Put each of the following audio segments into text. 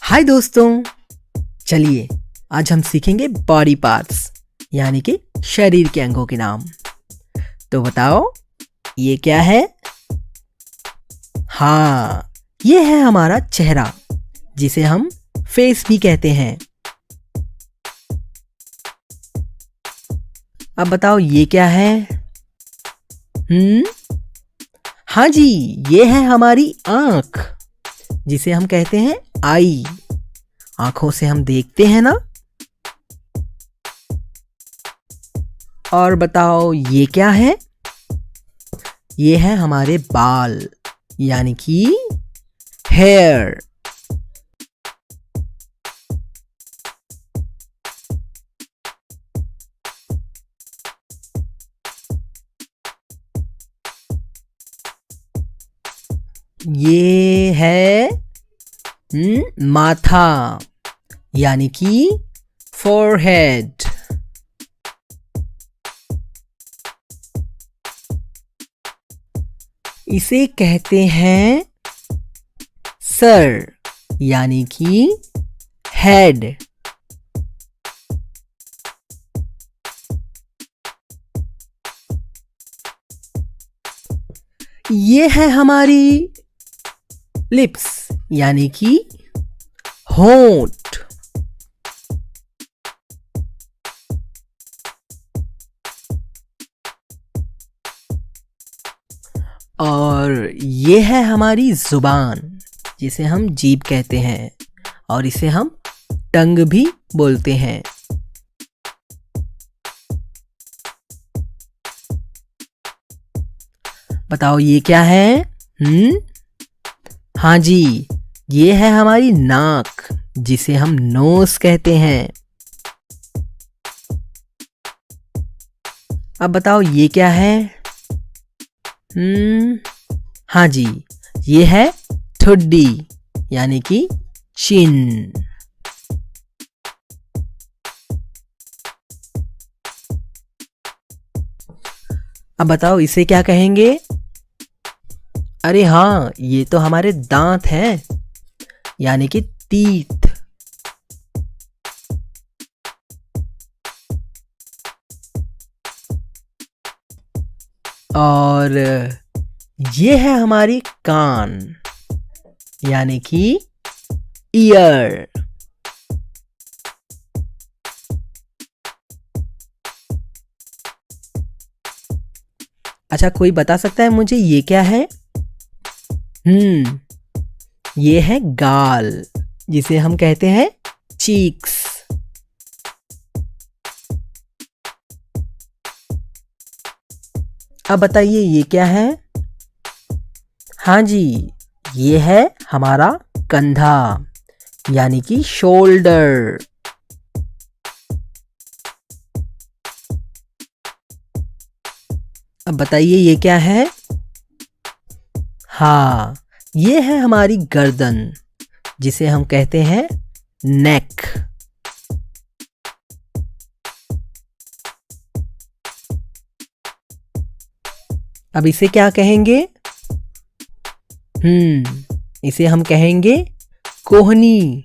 हाय दोस्तों, चलिए आज हम सीखेंगे बॉडी पार्ट्स यानी कि शरीर के अंगों के नाम। तो बताओ ये क्या है? हाँ, ये है हमारा चेहरा जिसे हम फेस भी कहते हैं। अब बताओ ये क्या है? हाँ जी, ये है हमारी आँख जिसे हम कहते हैं आई। आंखों से हम देखते हैं ना। और बताओ ये क्या है? ये है हमारे बाल यानी कि हेयर। ये है माथा यानी कि फोरहेड। इसे कहते हैं सर यानी कि हेड। ये है हमारी लिप्स यानी कि होंठ। और ये है हमारी जुबान जिसे हम जीभ कहते हैं और इसे हम टंग भी बोलते हैं। बताओ ये क्या है? हाँ जी, ये है हमारी नाक जिसे हम नोज कहते हैं। अब बताओ ये क्या है? हाँ जी, ये है ठुड्डी यानी कि चिन। अब बताओ इसे क्या कहेंगे? अरे हाँ, ये तो हमारे दांत हैं यानी कि टीथ। और ये है हमारी कान यानी कि ईयर। अच्छा, कोई बता सकता है मुझे ये क्या है? ये है गाल जिसे हम कहते हैं चीक्स। अब बताइए ये क्या है? हाँ जी, ये है हमारा कंधा यानी कि शोल्डर। अब बताइए ये क्या है? हाँ, ये है हमारी गर्दन जिसे हम कहते हैं नेक। अब इसे क्या कहेंगे? इसे हम कहेंगे कोहनी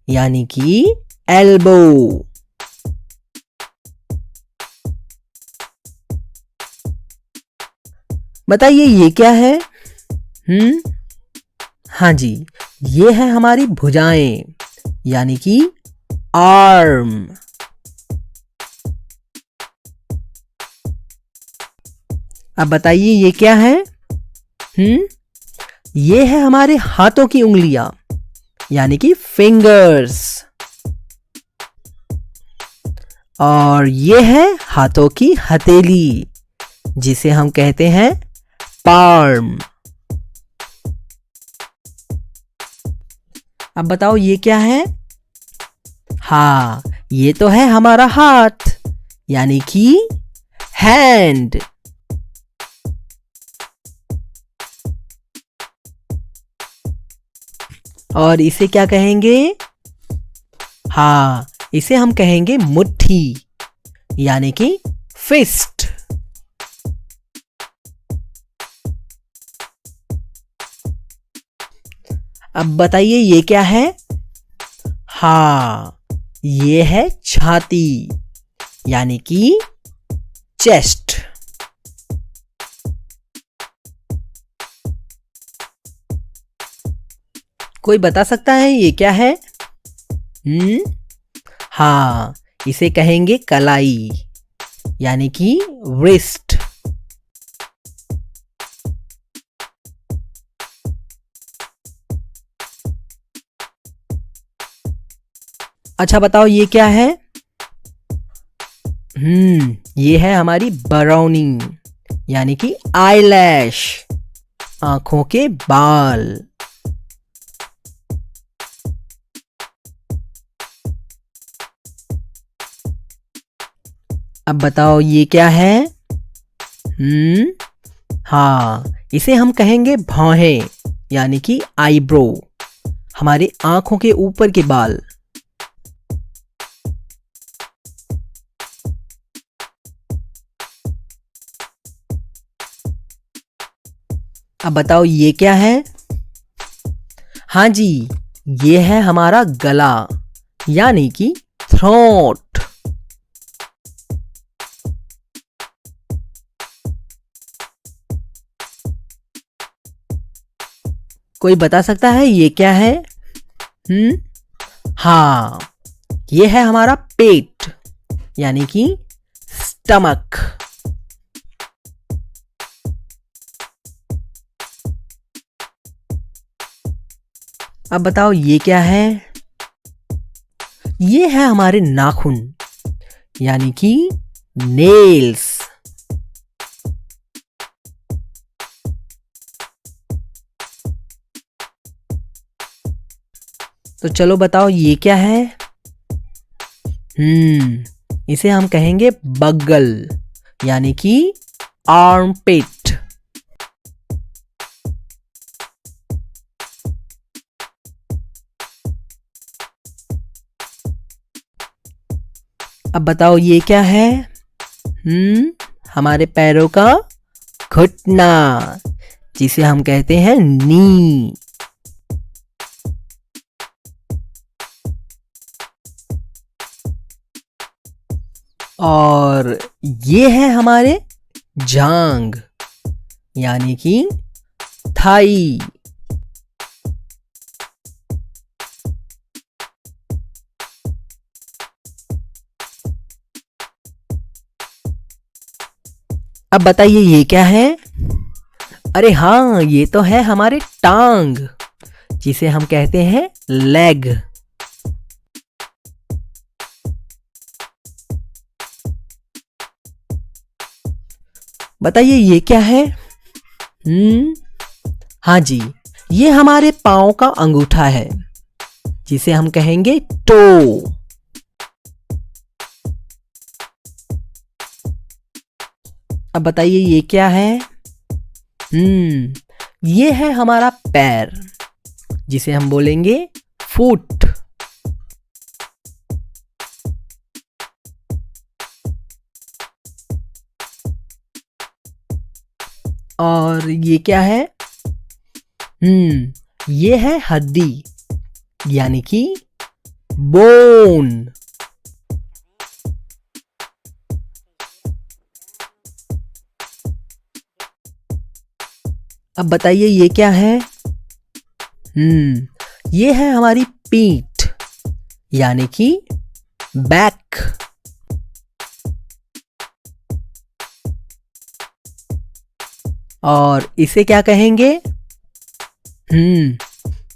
यानी कि एल्बो। बताइए ये क्या है? हाँ जी, ये है हमारी भुजाएं यानी कि आर्म। अब बताइए ये क्या है? ये है हमारे हाथों की उंगलियां यानी कि फिंगर्स। और ये है हाथों की हथेली जिसे हम कहते हैं पाल्म। अब बताओ ये क्या है? हाँ, ये तो है हमारा हाथ यानी कि हैंड। और इसे क्या कहेंगे? हाँ, इसे हम कहेंगे मुट्ठी यानी कि फिस्ट। अब बताइए ये क्या है? हाँ, ये है छाती यानी कि चेस्ट। कोई बता सकता है ये क्या है? हाँ, इसे कहेंगे कलाई यानी कि रिस्ट। अच्छा बताओ ये क्या है? ये है हमारी बरौनी यानी कि आईलैश, आंखों के बाल। अब बताओ ये क्या है? हाँ, इसे हम कहेंगे भौहें यानी कि आईब्रो, हमारे आंखों के ऊपर के बाल। अब बताओ ये क्या है? हाँ जी, ये है हमारा गला यानी कि थ्रोट। कोई बता सकता है ये क्या है? हाँ, ये है हमारा पेट यानी कि स्टमक। अब बताओ ये क्या है? ये है हमारे नाखून यानी कि नेल्स। तो चलो बताओ ये क्या है? इसे हम कहेंगे बगल यानी कि आर्मपिट। अब बताओ ये क्या है? हमारे पैरों का घुटना जिसे हम कहते हैं नी। और ये है हमारे जांग यानी कि थाई। अब बताइए ये क्या है? अरे हाँ, ये तो है हमारे टांग जिसे हम कहते हैं लेग। बताइए ये क्या है? हाँ जी, ये हमारे पांव का अंगूठा है जिसे हम कहेंगे टो। अब बताइए ये क्या है? ये है हमारा पैर जिसे हम बोलेंगे फुट। और ये क्या है? ये है हड्डी यानी कि बोन। अब बताइए ये क्या है? ये है हमारी पीठ यानी कि बैक। और इसे क्या कहेंगे?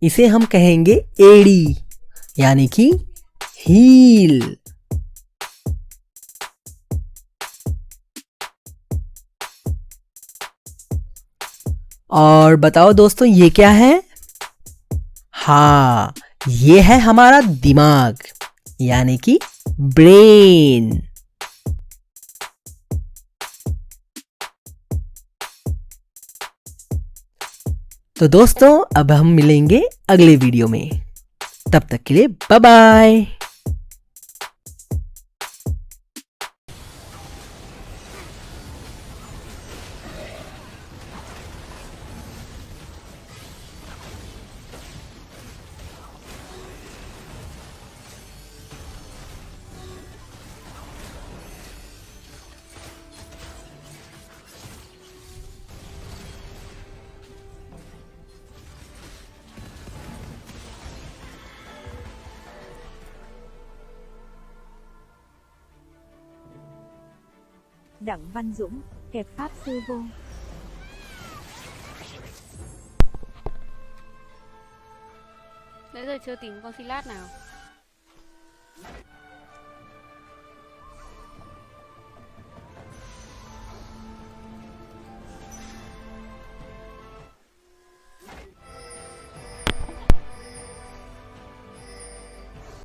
इसे हम कहेंगे एड़ी यानी कि हील। और बताओ दोस्तों ये क्या है? हाँ, ये है हमारा दिमाग यानी कि ब्रेन। तो दोस्तों अब हम मिलेंगे अगले वीडियो में, तब तक के लिए bye bye. Đặng Văn Dũng, kẹp pháp sư vô. Nãy giờ chưa tìm con Silas nào.